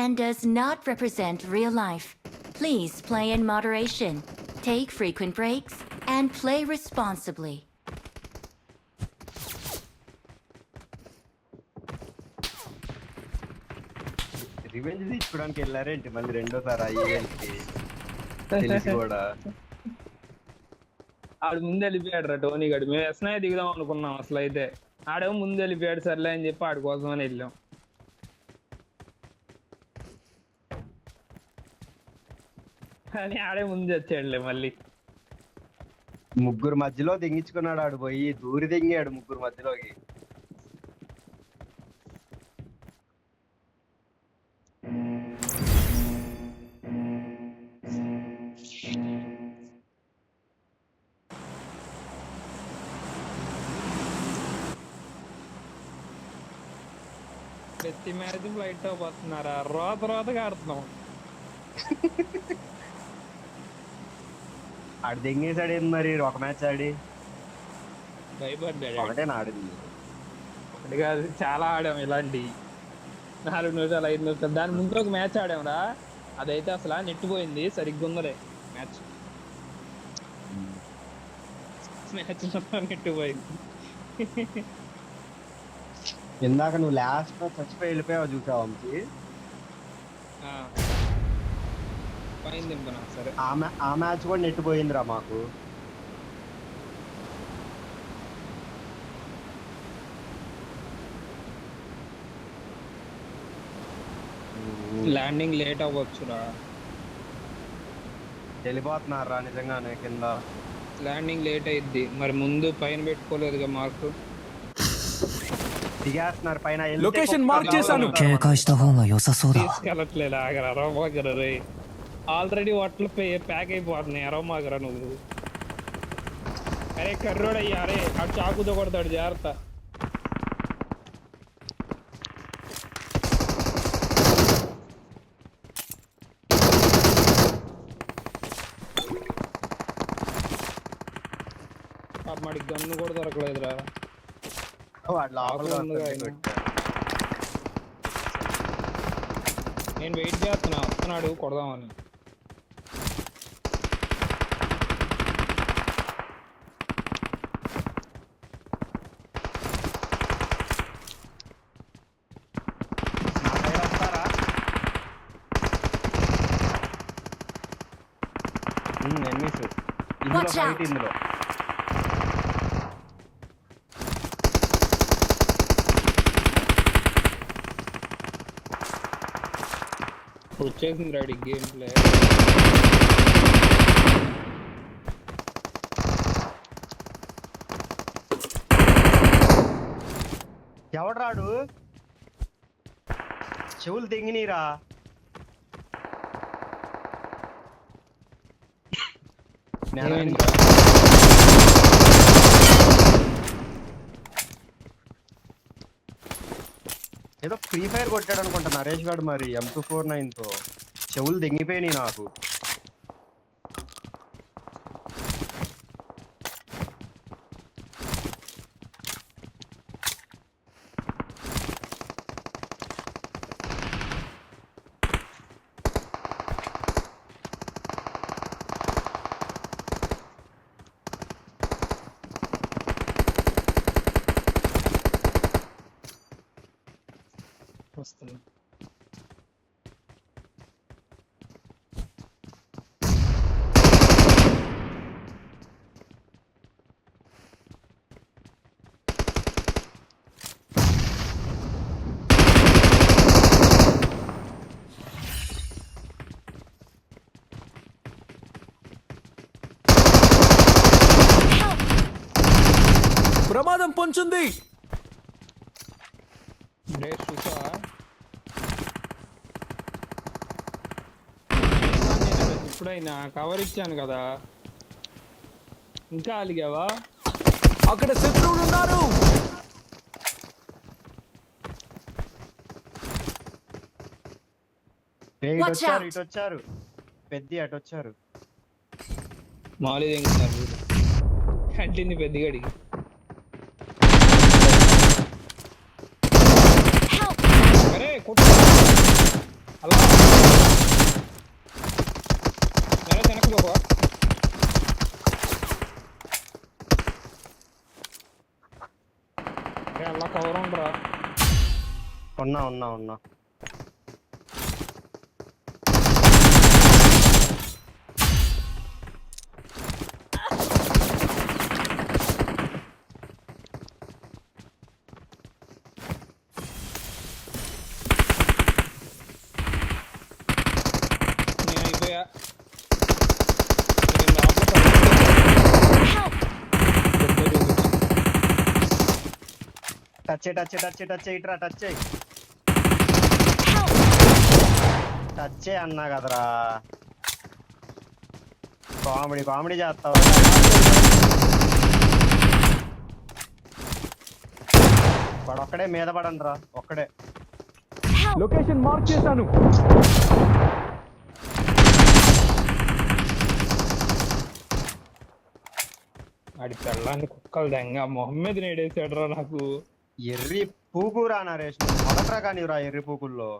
and does not represent real life. Please play in moderation, take frequent breaks, and play responsibly. Revenge తీసుకోవడానికి వెళ్ళారేంటి మళ్ళీ రెండోసారి ఆ event కి తెలిసి కూడా ఆడు ముందు వెళ్ళిపోయాడు రా టోనీ గడు. మేము ఎస్నై దిగుదాం అనుకున్నాం అసలు. అయితే ఆడేమో ముందు వెళ్ళిపోయాడు, సర్లే అని చెప్పి ఆడి కోసమని వెళ్ళాం. కానీ ఆడే ముందు వచ్చాడులే మళ్ళీ. ముగ్గురు మధ్యలో దింగించుకున్నాడు ఆడు, పోయి దూరి దింగాడు ముగ్గురు మధ్యలోకి. ప్రతి మ్యాచ్ ఫ్లైట్ టాప్ వస్తున్నారా, రోతగా ఆడుతున్నాం. ఆడు దింగేసాడు ఏంది మరి ఒక మ్యాచ్ ఆడి? భయపడ్డాడు. ఒకటే ఆడింది. ఒకటి కాదు, చాలా ఆడాం ఇలాంటి. 4 నిమిషాలు 5 నిమిషాలు. దాని ముందు ఒక మ్యాచ్ ఆడాంరా, అదైతే అసలు నెట్టిపోయింది. సరిగ్గా ఉందలే మ్యాచ్. మ్యాచ్ నెట్టిపోయింది. ఇందాక నువ్వు లాస్ట్ లో చచ్చిపోయి వెళ్ళిపోయావు చూసావు అంకి. పోయింది సరే. ఆ మ్యాచ్ కూడా నెట్టిపోయిందిరా మాకు. Landing late అవ్వచ్చురా. వెళ్ళిపోతున్నారా నిజంగానే కింద? ల్యాండింగ్ లేట్ అయింది మరి. ముందు పైన పెట్టుకోలేదుగా మార్కు. దిగేస్తున్నారు పైన. లొకేషన్ మార్క్ చేశాను. తీసుకెళ్ళట్లేదు. ఆగరా అరవమాగరా రే. ఆల్రెడీ వాటిలో ప్యాక్ అయిపోతున్నాయి. అరవమాగరా నువ్వు. అరే కర్రోడు అయ్యా, అరే అటు చాకుతో కొడతాడు, జాగ్రత్త. మాడి గన్ను కూడా దొరకలేదురా. నేను వెయిట్ చేస్తున్నా, వస్తున్నాడు కొడదామని. ఇందులో వచ్చేసింది రెడీ గేమ్ ప్లే. ఎవడ్రాడు? చెవులు తెంగినీరా. ఏదో ఫ్రీ ఫైర్ కొట్టాడు అనుకుంటా నరేష్ గారు మరి M249 తో. చెవులు తెంగిపోయినాయి నాకు. వస్తుంది. ప్రమాదం పొంచుంది. ఇప్పుడైనా కవర్ ఇచ్చాను కదా, ఇంకా అలిగావా? అక్కడ శత్రువులు ఉన్నారు. ఇటు వచ్చారు. పెద్ద అటు వచ్చారు. మామూలు దిగుతున్నారు కంటింది పెద్దగడికి. అరే అలా ఉన్నా నేను అయిపోయా. నేను లోపల Help! టచ్ ఇట్రా టచ్ Help! అన్నా కదరా. కామెడీ చేస్తావా? వాడు ఒక్కడే మీద పడండి రా, ఒక్కడే. Help! లొకేషన్ మార్క్ చేశాను. ఆడి పెళ్ళాన్ని కుక్కలు దెంగ మొహమ్మద్ నేడేసాడురా నాకు. ఎర్రి పూకురా నరేష్, మొదటరా కానీ రా ఎర్రి పూకుల్లో.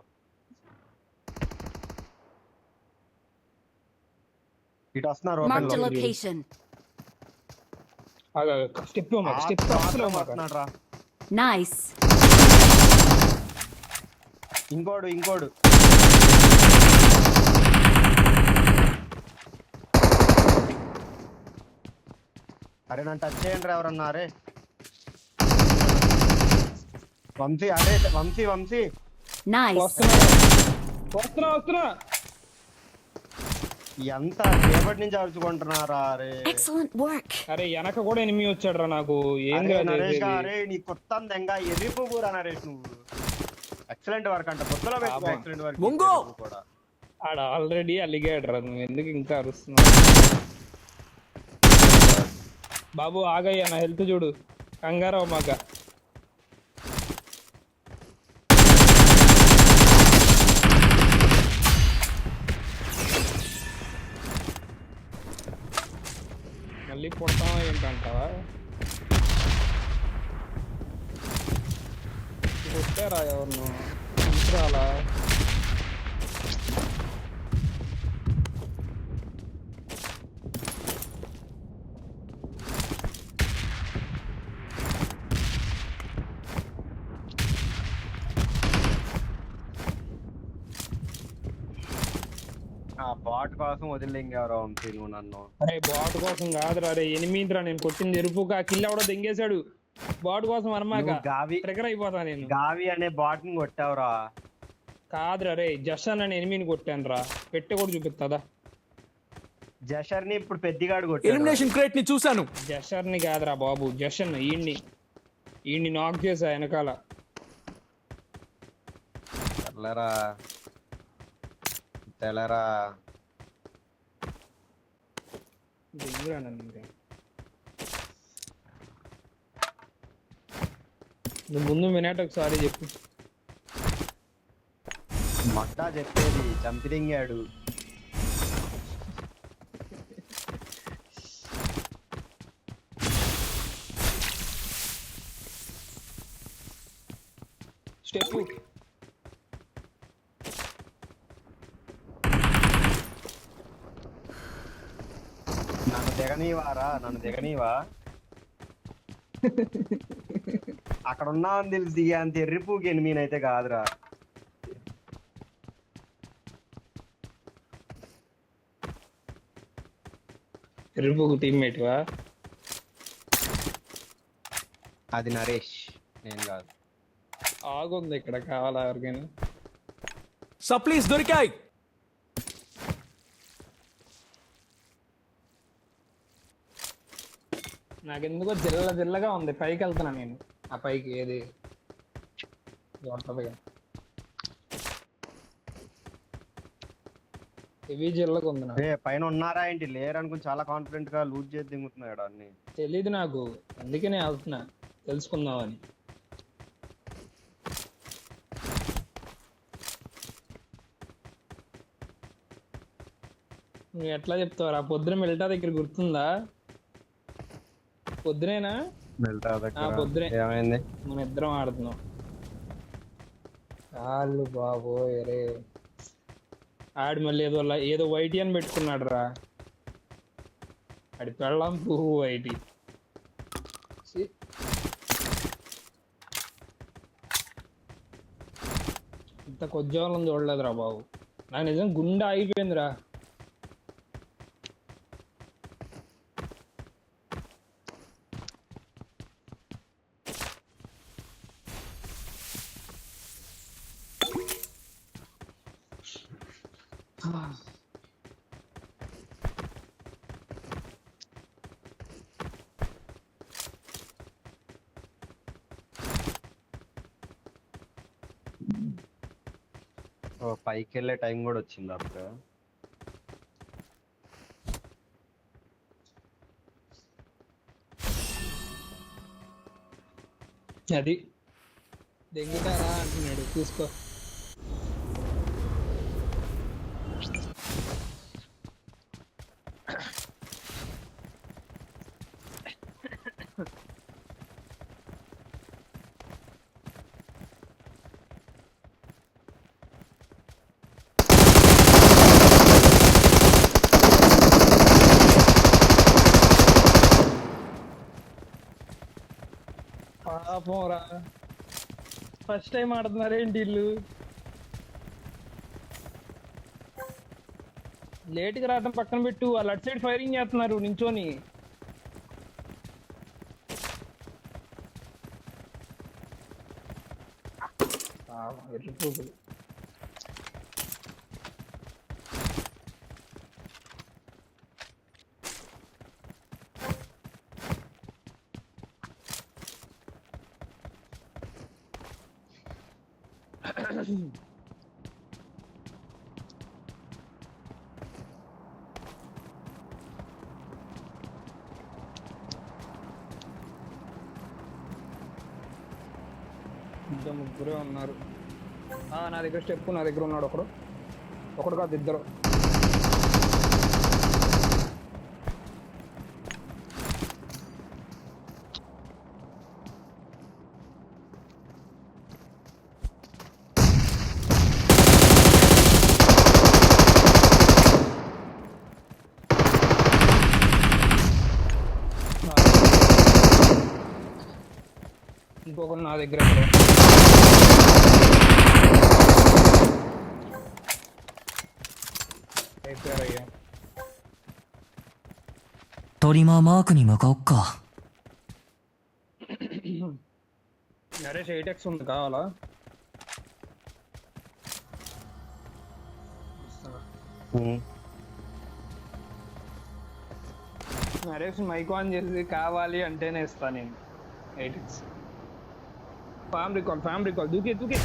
ఇటు వస్తున్నారు open Marked a లో. location. స్టెప్ స్టెప్ వస్తున్నాడు రా. Nice. ఇంకోడు అరే నన్ను టచ్ చేయండి రా ఎవరన్నా. అరే వంశీ Nice. వస్తున్నా. ఎంత సేపటి నుంచి అరుచుకుంటున్నారా? అరే Excellent work. అరే వెనక కూడా ఎనిమి వచ్చాడురా నాకు. ఏం అరే కాదు నరేష్ చేసేది. అరే నీ కొత్త దెంగ ఎర్రి పూకురా నరేష్ నువ్వు. ఎక్సలెంట్ వర్క్ అంట, పొద్దులో పెట్టుకో. పాపం. ఎక్సలెంట్ వర్క్ ముంగో. కూడా. ఆడ ఆల్రెడీ అలిగాడురా, నువ్వు ఎందుకు ఇంకా అరుస్తున్నావు? బాబు ఆగయ్యా, నా హెల్త్ చూడు. కంగారావు మాక. మళ్ళీ పుడతావా ఏంటంటావా? పుట్టారా ఎవరిను రాలా? ఆ బాట్ కోసం వదిలింగారు వంశీ నువ్వు నన్ను. అరే బాట్ కోసం కాదురా, అరే ఎనిమిదిరా నేను కొట్టింది. ఎరుపుగా కిల్ కూడా దెంగేశాడు. బాట్ కోసం అనమాక నువ్వు ట్రిగర్ అయిపోతా నేను. గావి అనే బాట్ ని కొట్టావురా. కాదురా రే, జషన్ అని ఎనిమిదిని కొట్టాను రా. పెట్టి కూడా చూపిస్తుందా? జషర్ ని ఇప్పుడు పెద్దిగాడు కొట్టాడు. ఎలిమినేషన్ క్రేట్ ని చూశాను. జషర్ని కాదురా బాబు, జషన్. ఈయన్ని నాక్ చేసా వెనకాల. తెలరా దెంగురా నన్ను ఇంకా. నువ్వు ముందు వినేట ఒకసారి చెప్పు. మొట్టా చెప్పేది చంపిదింగాడు. స్టెప్ నన్ను దిగనీవా అక్కడ ఉన్నావని తెలిసి దిగే అంత ఎర్రిపూకి ఎనిమినైతే కాదురా. ఎరుపుకు టీమ్మేట్ వా? అది నరేష్, నేను కాదు. ఆగుంది ఇక్కడ, కావాలా ఎవరికైనా? సప్లీస్ దొరికాయి. నాకెందుకో జిల్లగా ఉంది. పైకి వెళ్తున్నా నేను. ఆ పైకి ఏది ఉంటదిగా, హెవీ జిల్లగా ఉంది నాకు. పైన ఉన్నారా ఏంటి? లేరు అనుకుని చాలా కాన్ఫిడెంట్ గా లూజ్ చేసి దిగుతున్నాడు అన్ని. తెలీదు నాకు, అందుకనే వెళ్తున్నా తెలుసుకుందామని. నువ్వు ఎట్లా చెప్తావు రా? పొద్దున మిల్టా దగ్గర గుర్తుందా? పొద్దునేనా? పొద్దునే ఏమైంది? మన ఇద్దరం ఆడుతున్నాం. చాలు బాబు. అరే ఆడు మళ్ళీ ఏదో వైటీ అని పెట్టుకున్నాడు రా. ఆడి పెళ్ళాం పువ్వు వైటీ. ఇంత కొద్దివాళ్ళని చూడలేదురా బాబు. నాకు నిజం గుండె అయిపోయిందిరా. ఓ పైకి వెళ్ళే టైం కూడా వచ్చింది అప్పుడు. అది దెంగుతారా అంటున్నాడు, చూసుకో. పాపం రా, ఫస్ట్ టైం ఆడుతున్నారేంటి వీళ్ళు? లేట్గా రావడం పక్కన పెట్టు, వాళ్ళు అటు సైడ్ ఫైరింగ్ చేస్తున్నారు నించోని. ఎర్రిపోకులు. ఇంకా ముగ్గురే ఉన్నారు. నా దగ్గర స్టెప్, నా దగ్గర ఉన్నాడు ఒకడు. ఒకడు కాదు, ఇద్దరు. ఇంకొకరు నా దగ్గర అయిపోయారయ్యా. トリマーマークに向かおっか。 నరేష్ 8x ఉంది, కావాలా? నరేష్ మైక్ ఆన్ చేసి కావాలి అంటేనే ఇస్తా నేను 8x. ఫ్యామ్ రికాల్ దూకే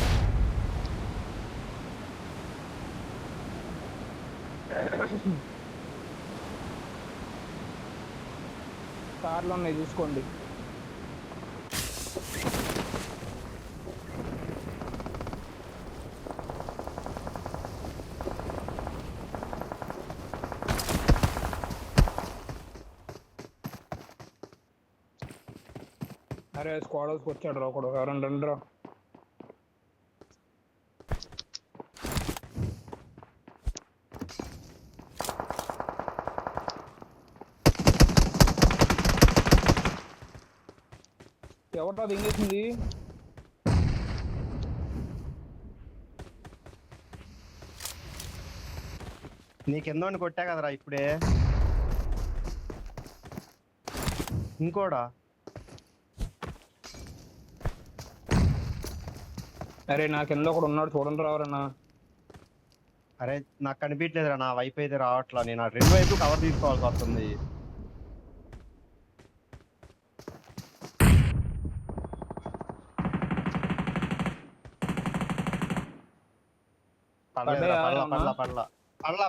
కార్లో ఉన్నాయి, చూసుకోండి. అరే స్క్వాడ్ హౌస్కి వచ్చాడు రా ఒకడు. ఎవరండి రండి రా. ఎవరు అది ఎంగేసింది? నీకెందో కొట్టా కదరా ఇప్పుడే. ఇంకోడా? అరే నాకెందులో ఒకడు ఉన్నాడు, చూడండి రావరన్నా. అరే నాకు కనిపించలేదురా, నా వైపు అయితే రావట్లా. నేను ఆ రెండు వైపు కవర్ తీసుకోవాల్సి వస్తుంది.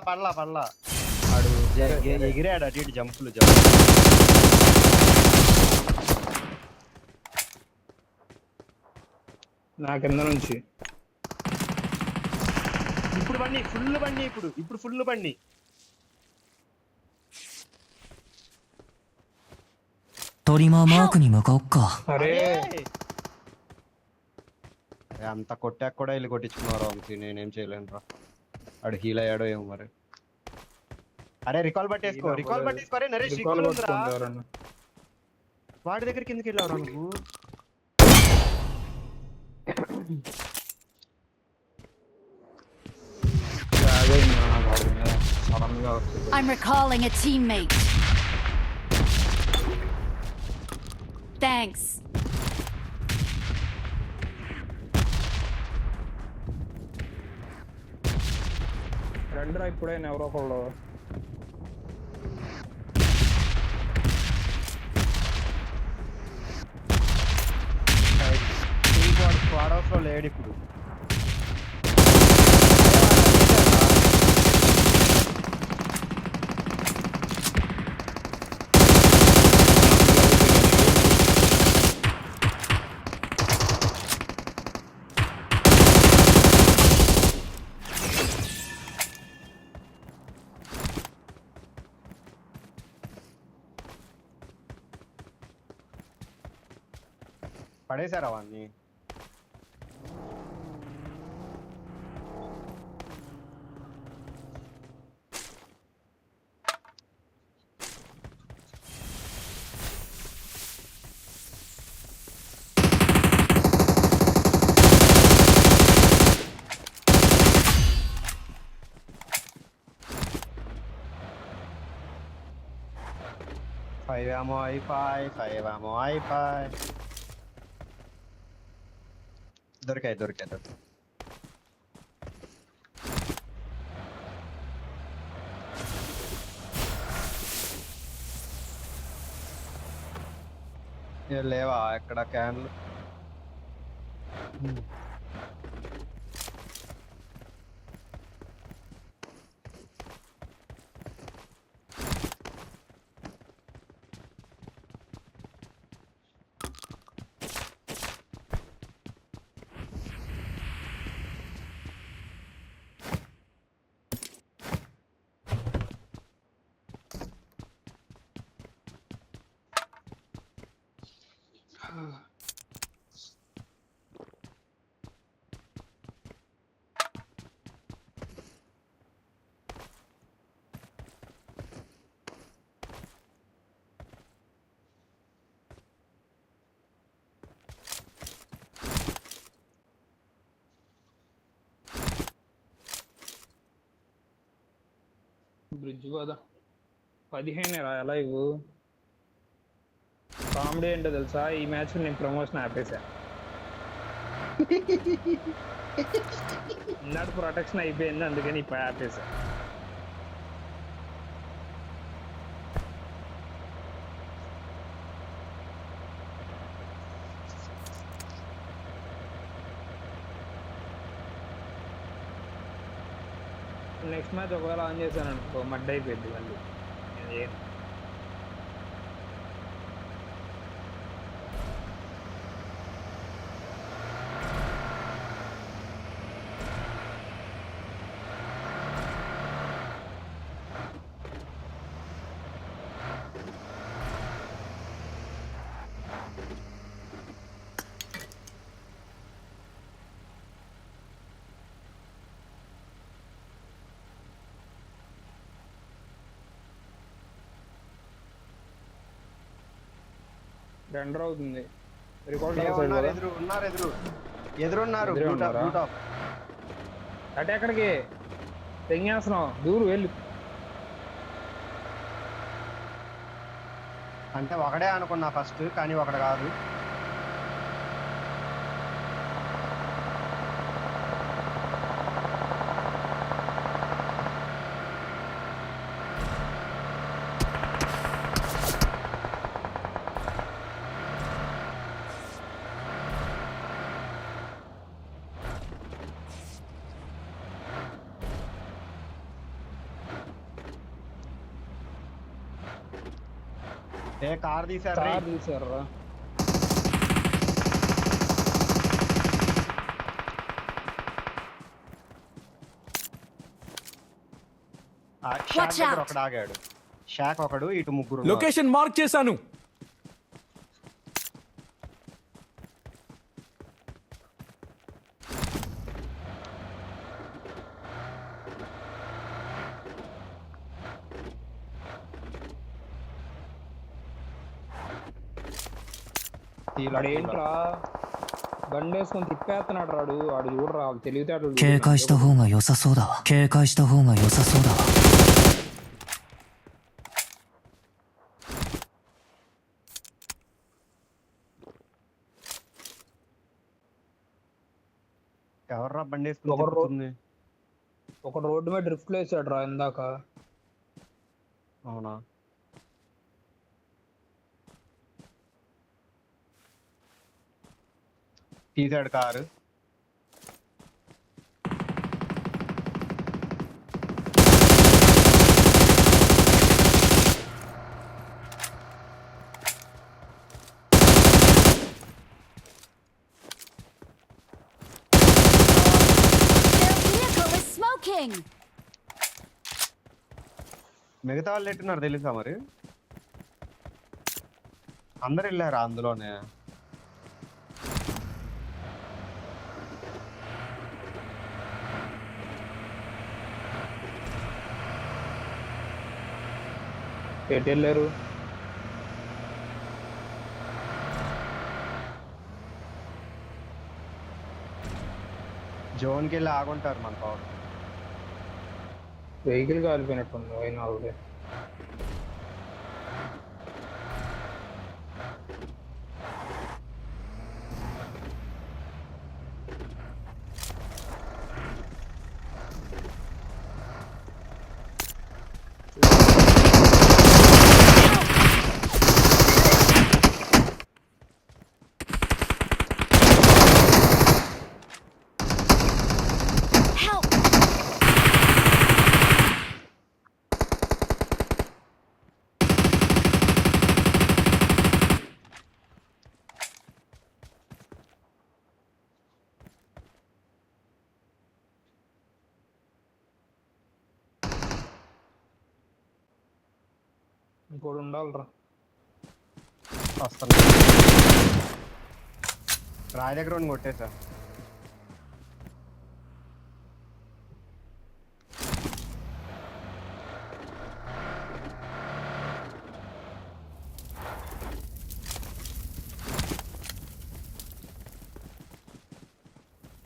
పడలా వాడు ఎగిరాడు అటు ఇటు జంపులు. నా కింద నుంచి ఇప్పుడు బండి ఫుల్ బండి, ఇప్పుడు ఫుల్ బండి.トリマーマークに向かおっか。 అరే అంత కొట్టాక కూడా వెళ్ళి కొట్టించుకున్నారు అంతే. నేనేం చేయలేను రా, వాడు హీల్ అయ్యాడో ఏమో మరి. అరే రికాల్ పట్టేసుకో. అరే నరేష్ రికాల్ ఉందిరా. వాడి దగ్గరికి ఎందుకు వెళ్ళావురా నువ్వు? గా వస్తుంది. I'm recalling a teammate. Thanks. రండిరా ఇప్పుడైనా ఎవరో ఒకళ్ళు. స్క్వాడ్ హౌస్ లో లేడు ఇప్పుడు. పడేశారా వాడిని? ఫైవ్ ఏమో అయిపోయి దొరికాయి. లేవా ఎక్కడ క్యాన్లు? బ్రిడ్జ్ కదా 15 రా లైవ్. కామెడీ ఏంటో తెలుసా, ఈ మ్యాచ్ నేను ప్రమోషన్ ఆపేసా. ఇందాక ప్రొటెక్షన్ అయిపోయింది, అందుకని ఇప్పుడు ఆపేసా. నెక్స్ట్ మ్యాచ్ ఒకవేళ ఆన్ చేశాను అనుకో మడ్ అయిపోయింది మళ్ళీ. రెండర్ అవుతుంది. రికార్డ్ ఎదురున్నారు. అంటే ఎక్కడికి తెంగేస్తున్నాం, దూరు వెళ్ళి. అంటే ఒకడే అనుకున్నా ఫస్ట్, కానీ ఒకడు కాదు. కార్ తీసారు ఒకడు ఆగాడు. షాక్ ఒకడు, ఇటు ముగ్గురు. లొకేషన్ మార్క్ చేశాను. ఏంట్రా బండి వేసుకొని తిప్పేస్తున్నాడు రాడు. వాడు చూడరా తెలివితేటలు.警戒した方が良さそうだわ。警戒した方が良さそうだわ。ఎవర్రా బండి వేసుకుని ఒక తిప్పుతుంది? ఒక రోడ్డు మీద డ్రిఫ్ట్ వేసాడు రా ఇందాక. అవునా? తీసాడు car. Their vehicle is smoking! మిగతా వాళ్ళు ఎట్టున్నారు తెలుసా మరి? అందరు వెళ్ళారా అందులోనే? ఎటు వెళ్ళారు? జోన్కి వెళ్ళి ఆగుంటారు మన పవర్. వెహికల్ కాలిపోయినట్టుంది అయినా ఆల్రెడీ. Help! ఇంకోటి ఉండాలిరా. వస్తాను. రాయి దగ్గర ఉండి కొట్టేసా.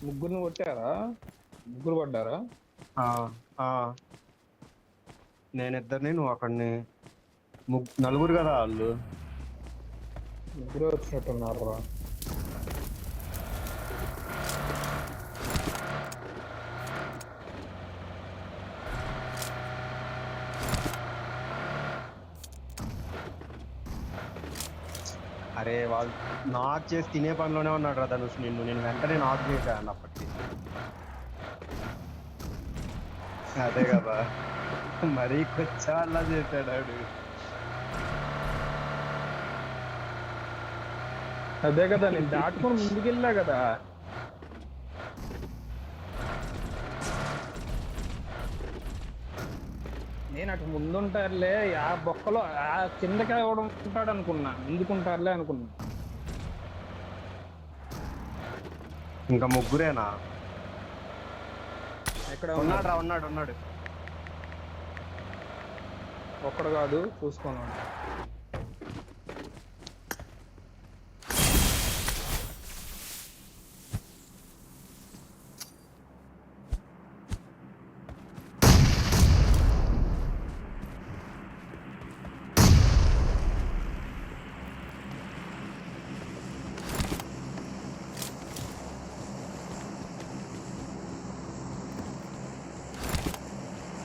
ముగ్గురిని కొట్టారా? ముగ్గురు పడ్డారా? ఆ, ఆ. నేను ఇద్దరిని, నువ్వు ఒకడిని. నలుగురు కదా వాళ్ళు. ముగ్గురే వచ్చినట్టున్నారు రా. అరే వాళ్ళు నాక్ చేసి తినే పనిలోనే ఉన్నాడు రా ధనుష్. నేను వెంటనే నాక్ చేశాను అప్పటికి. అదే కదా, మరీ కొచ్చాళ్ళ చేశాడు ఆడు. అదే కదా, నేను దాటుకొని ముందుకెళ్ళా కదా. నేను అటు ముందుంటారులే, ఆ బొక్కలో ఆ కిందకి ఎవడు ఉంటాడు అనుకున్నా, ముందుకుంటారులే అనుకున్నా. ఇంకా ముగ్గురేనా? ఎక్కడ ఉన్నాడు రా, ఉన్నాడు. ఒక్కడు కాదు, చూసుకున్నాను.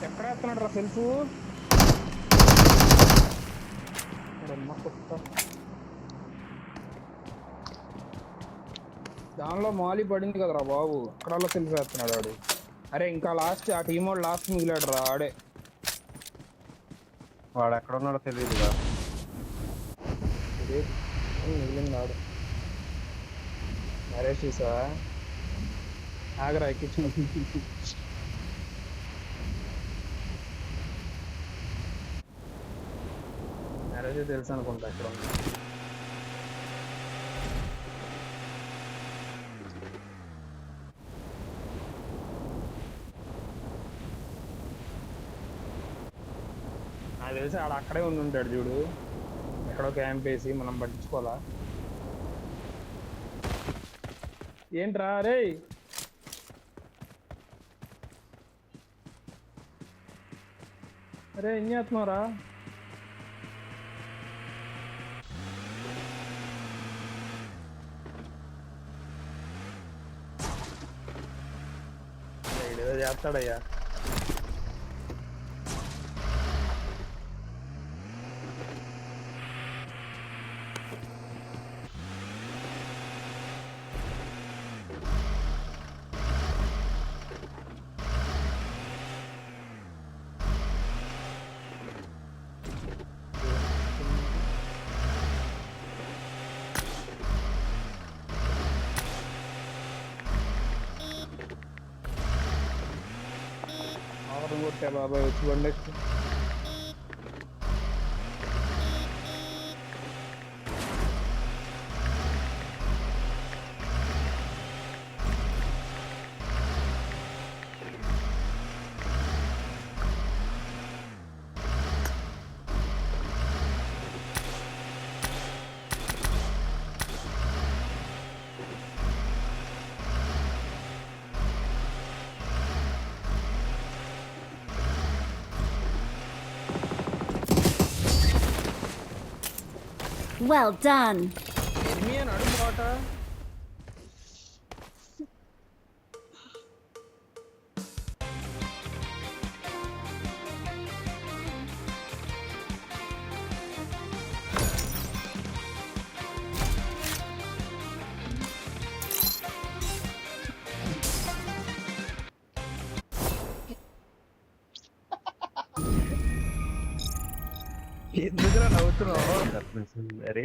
ఎక్కడ వేస్తున్నాడు రా సెల్ఫ్? దానిలో మాలి పడింది కదరా బాబు, అక్కడ సెల్ఫ్ వేస్తున్నాడు వాడు. అరే ఇంకా లాస్ట్ ఆ టీం వాడు లాస్ట్ మిగిలాడు రా ఆడే. వాడు ఎక్కడ ఉన్నాడో తెలియదుగా. మిగిలింది ఆడు. నరేష్ చూసా ఆగరా ఎక్కించు. నరేష్ తెలుసు అనుకుంటా అక్కడ ఉంది. నాకు తెలిసి ఆడ అక్కడే ఉండి ఉంటాడు చూడు, ఎక్కడో క్యాంప్ వేసి మనం పట్టించుకోవాలా. ఏంట్రా రే? అరే ఏం చేస్తున్నావురా? చేస్తాడయ్యా. ఆరు కొట్టే బాబాయ్ వచ్చి బండెక్కి. Well done. ఎనిమి అని అడుగు బాట. ఎందుకురా నవ్వుతున్నావు? అరే